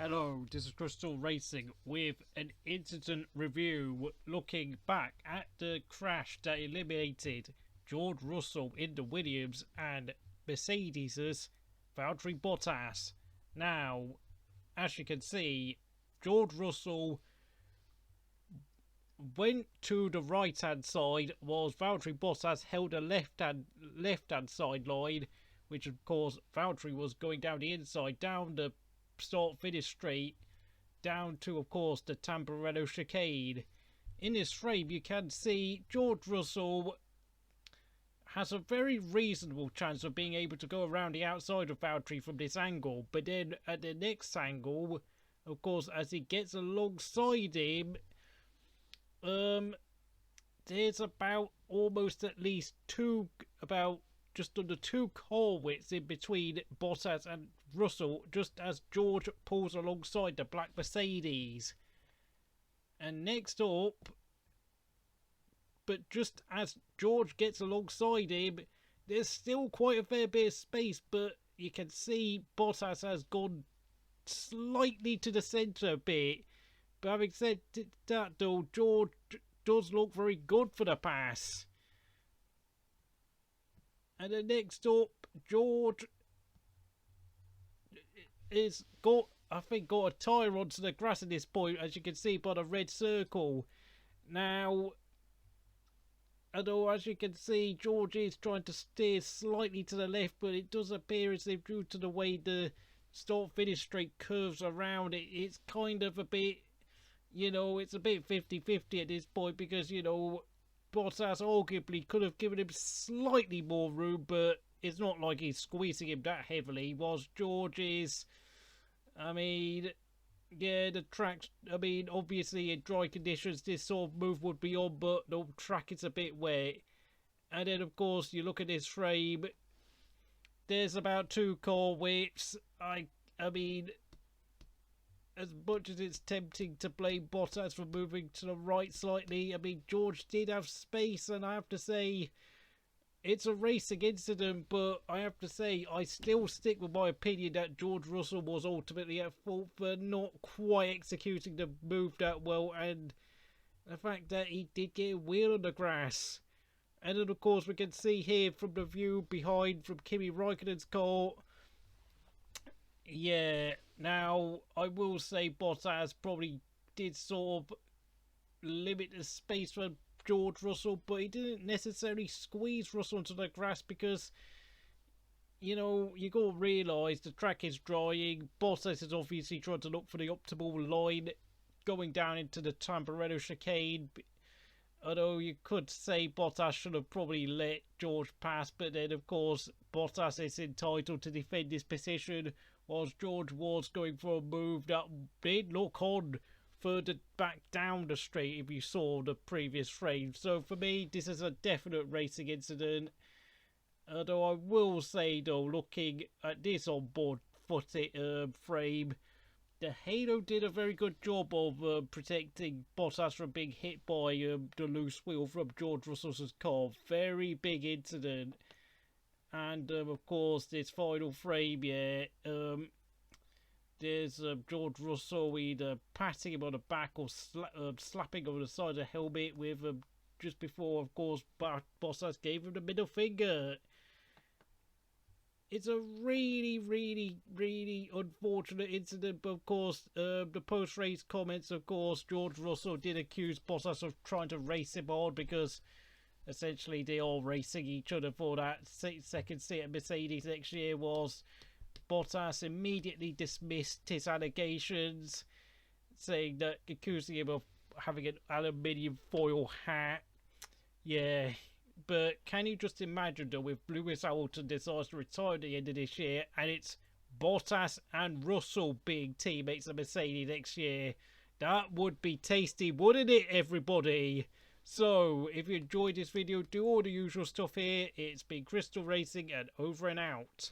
Hello, this is Crystal Racing with an incident review looking back at the crash that eliminated George Russell in the Williams and Mercedes' Valtteri Bottas. Now, as you can see, George Russell went to the right hand side, whilst Valtteri Bottas held a left hand side line, which of course Valtteri was going down the inside, down the start finish straight, down to of course the Tamburello chicane. In this frame you can see George Russell has a very reasonable chance of being able to go around the outside of Valtteri from this angle, but then at the next angle, of course, as he gets alongside him, there's about almost at least just under two car widths in between Bottas and Russell, just as George pulls alongside the black Mercedes. And next up, but just as George gets alongside him, there's still quite a fair bit of space, but you can see Bottas has gone slightly to the centre a bit. But having said that though, George does look very good for the pass. And then next up, George is got a tyre onto the grass at this point, as you can see by the red circle. Now, although as you can see, George is trying to steer slightly to the left, but it does appear as if due to the way the start-finish straight curves around, it's kind of a bit, it's a bit 50-50 at this point, because, Bottas arguably could have given him slightly more room, but it's not like he's squeezing him that heavily, whilst George is, the track, obviously in dry conditions this sort of move would be on, but the track is a bit wet. And then of course you look at this frame, there's about two car widths. As much as it's tempting to blame Bottas for moving to the right slightly, George did have space, and I have to say, it's a racing incident, but I have to say, I still stick with my opinion that George Russell was ultimately at fault for not quite executing the move that well, and the fact that he did get a wheel on the grass. And then of course we can see here from the view behind from Kimi Räikkönen's car. Yeah, now I will say Bottas probably did sort of limit the space for George Russell, but he didn't necessarily squeeze Russell into the grass, because you got to realise the track is drying. Bottas is obviously trying to look for the optimal line going down into the Tamburello chicane. Although you could say Bottas should have probably let George pass, but then of course Bottas is entitled to defend his position, whilst George was going for a move that did look on further back down the straight if you saw the previous frame. So for me, this is a definite racing incident. Although I will say though, looking at this onboard frame, the Halo did a very good job of protecting Bottas from being hit by the loose wheel from George Russell's car. Very big incident. And of course this final frame, there's George Russell either patting him on the back or slapping him on the side of the helmet with just before, of course, Bottas gave him the middle finger. It's a really, really, really unfortunate incident, but of course, the post-race comments, of course, George Russell did accuse Bottas of trying to race him on, because essentially they are racing each other for that second seat at Mercedes next year. Was Bottas immediately dismissed his allegations, saying that, accusing him of having an aluminium foil hat. Yeah, but can you just imagine though, if Lewis Hamilton decides to retire at the end of this year, and it's Bottas and Russell being teammates at Mercedes next year? That would be tasty, wouldn't it, everybody? So, if you enjoyed this video, do all the usual stuff here. It's been Crystal Racing, and over and out.